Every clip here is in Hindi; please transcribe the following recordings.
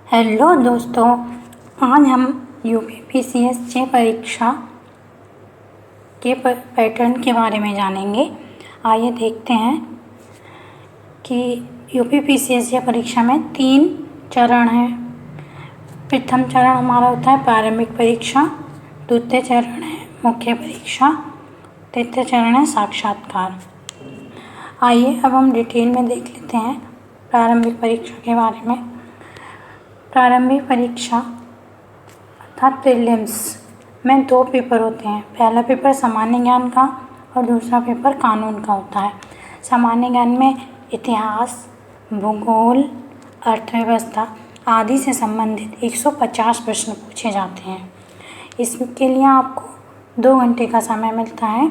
हेलो दोस्तों, आज हम यूपीपीसीएससी परीक्षा के पैटर्न के बारे में जानेंगे। आइए देखते हैं कि यूपीपीसीएससी परीक्षा में 3 चरण हैं। प्रथम चरण हमारा होता है प्रारंभिक परीक्षा, द्वितीय चरण है मुख्य परीक्षा, तृतीय चरण है साक्षात्कार। आइए अब हम डिटेल में देख लेते हैं प्रारंभिक परीक्षा के बारे में। प्रारंभिक परीक्षा अर्थात प्रीलिम्स में 2 पेपर होते हैं। पहला पेपर सामान्य ज्ञान का और दूसरा पेपर कानून का होता है। सामान्य ज्ञान में इतिहास, भूगोल, अर्थव्यवस्था आदि से संबंधित 150 प्रश्न पूछे जाते हैं। इसके लिए आपको 2 घंटे का समय मिलता है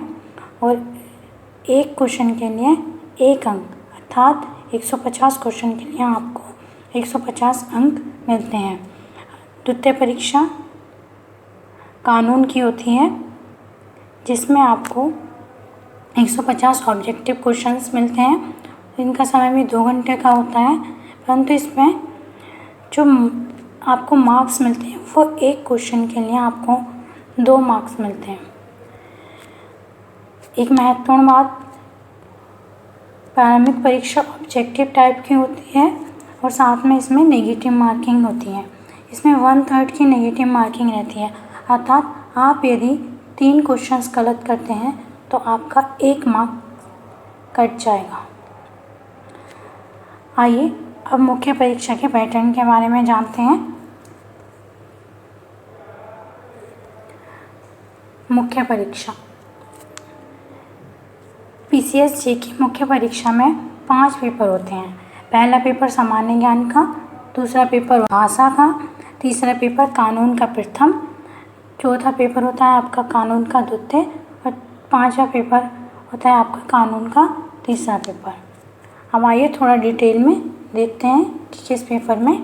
और एक क्वेश्चन के लिए 1 अंक अर्थात 150 क्वेश्चन के लिए आपको 150 अंक मिलते हैं। द्वितीय परीक्षा कानून की होती है जिसमें आपको 150 ऑब्जेक्टिव क्वेश्चंस मिलते हैं। इनका समय भी 2 घंटे का होता है, परंतु इसमें जो आपको मार्क्स मिलते हैं वो एक क्वेश्चन के लिए आपको 2 मार्क्स मिलते हैं। एक महत्वपूर्ण बात, प्रारंभिक परीक्षा ऑब्जेक्टिव टाइप की होती है और साथ में इसमें नेगेटिव मार्किंग होती है। इसमें 1/3 की नेगेटिव मार्किंग रहती है, अर्थात आप यदि 3 क्वेश्चंस गलत करते हैं तो आपका 1 मार्क कट जाएगा। आइए अब मुख्य परीक्षा के पैटर्न के बारे में जानते हैं। मुख्य परीक्षा पीसीएससी की मुख्य परीक्षा में 5 पेपर होते हैं। पहला पेपर सामान्य ज्ञान का, दूसरा पेपर भाषा का, तीसरा पेपर कानून का प्रथम, चौथा पेपर होता है आपका कानून का द्वितीय और 5वां पेपर होता है आपका कानून का तीसरा पेपर। अब आइए थोड़ा डिटेल में देखते हैं कि किस पेपर में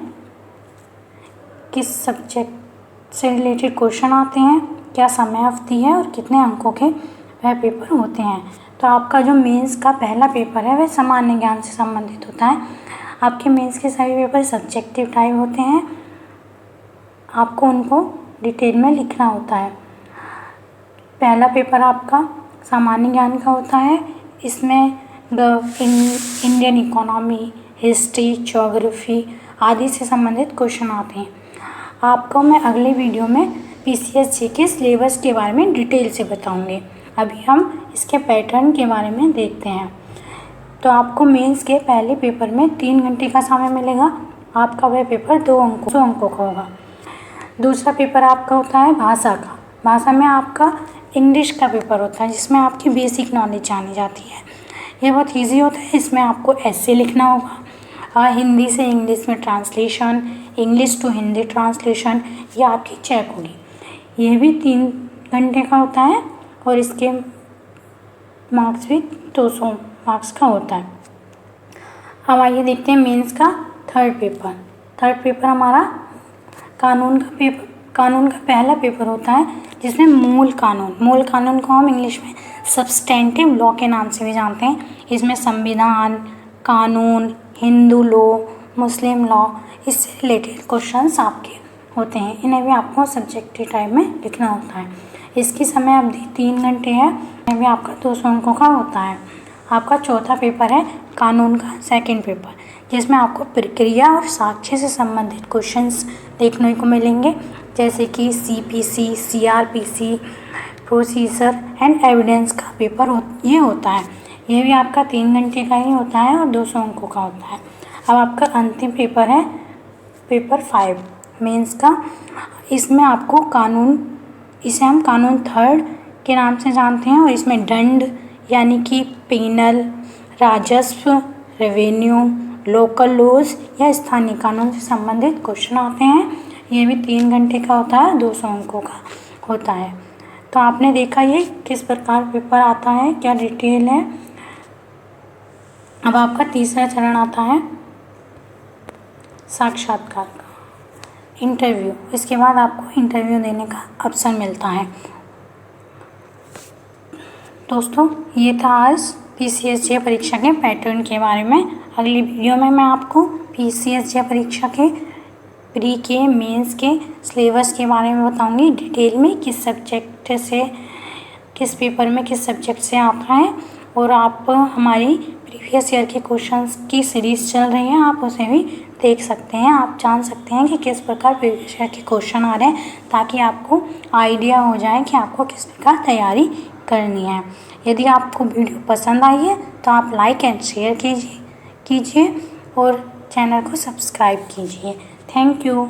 किस सब्जेक्ट से रिलेटेड क्वेश्चन आते हैं, क्या समय अवधि है और कितने अंकों के वह पेपर होते हैं। तो आपका जो मेंस का पहला पेपर है वह सामान्य ज्ञान से संबंधित होता है। आपके मेंस के सभी पेपर सब्जेक्टिव टाइप होते हैं, आपको उनको डिटेल में लिखना होता है। पहला पेपर आपका सामान्य ज्ञान का होता है। इसमें इंडियन इकोनॉमी, हिस्ट्री, ज्योग्राफी आदि से संबंधित क्वेश्चन आते हैं। आपको मैं अगले वीडियो में पीसीएससी के सिलेबस के बारे में डिटेल से बताऊंगी। अभी हम इसके पैटर्न के बारे में देखते हैं। तो आपको मेंस के पहले पेपर में 3 घंटे का समय मिलेगा। आपका वह पेपर 2 अंकों का होगा। दूसरा पेपर आपका होता है भाषा का। भाषा में आपका इंग्लिश का पेपर होता है जिसमें आपकी बेसिक नॉलेज जानी जाती है। यह बहुत ईजी होता है। इसमें आपको ऐसे लिखना होगा, हिंदी से इंग्लिश में translation, English to Hindi translation, ये आपकी चेक होगी। यह भी 3 घंटे का होता है और इसके मार्क्स भी 200 मार्क्स का होता है। अब आइए देखते हैं मेंस का थर्ड पेपर हमारा कानून का पहला पेपर होता है जिसमें मूल कानून को हम इंग्लिश में सब्सटेंटिव लॉ के नाम से भी जानते हैं। इसमें संविधान, कानून, हिंदू लॉ, मुस्लिम लॉ इससे रिलेटेड क्वेश्चंस आपके होते हैं। इन्हें भी आपको सब्जेक्टिव टाइप में लिखना होता है। इसकी समय अवधि 3 घंटे है। यह भी आपका 200 अंकों का होता है। आपका चौथा पेपर है कानून का सेकंड पेपर, जिसमें आपको प्रक्रिया और साक्ष्य से संबंधित क्वेश्चंस देखने को मिलेंगे, जैसे कि CPC, CrPC, procedure and evidence का पेपर ये होता है। यह भी आपका 3 घंटे का ही होता है और 200 अंकों का होता है। अब आपका अंतिम पेपर है पेपर 5 मेंस का। इसमें आपको इसे हम कानून थर्ड के नाम से जानते हैं और इसमें दंड यानी कि पेनल, राजस्व, रेवेन्यू, लोकल लॉज या स्थानीय कानून से संबंधित क्वेश्चन आते हैं। ये भी 3 घंटे का होता है, 200 अंकों का होता है। तो आपने देखा ये किस प्रकार पेपर आता है, क्या डिटेल है। अब आपका तीसरा चरण आता है साक्षात्कार का, इंटरव्यू। इसके बाद आपको इंटरव्यू देने का ऑप्शन मिलता है। दोस्तों, ये था आज पीसीएससी परीक्षा के पैटर्न के बारे में। अगली वीडियो में मैं आपको पीसीएससी परीक्षा के प्री के मेंस के सिलेबस के बारे में बताऊंगी डिटेल में, किस पेपर में किस सब्जेक्ट से आता है। और आप हमारी प्रीवियस ईयर के क्वेश्चंस की सीरीज़ चल रही है, आप उसे भी देख सकते हैं। आप जान सकते हैं कि किस प्रकार प्रीवियस ईयर के क्वेश्चन आ रहे हैं, ताकि आपको आइडिया हो जाए कि आपको किस प्रकार तैयारी करनी है। यदि आपको वीडियो पसंद आई है तो आप लाइक एंड शेयर कीजिए और चैनल को सब्सक्राइब कीजिए। Thank you.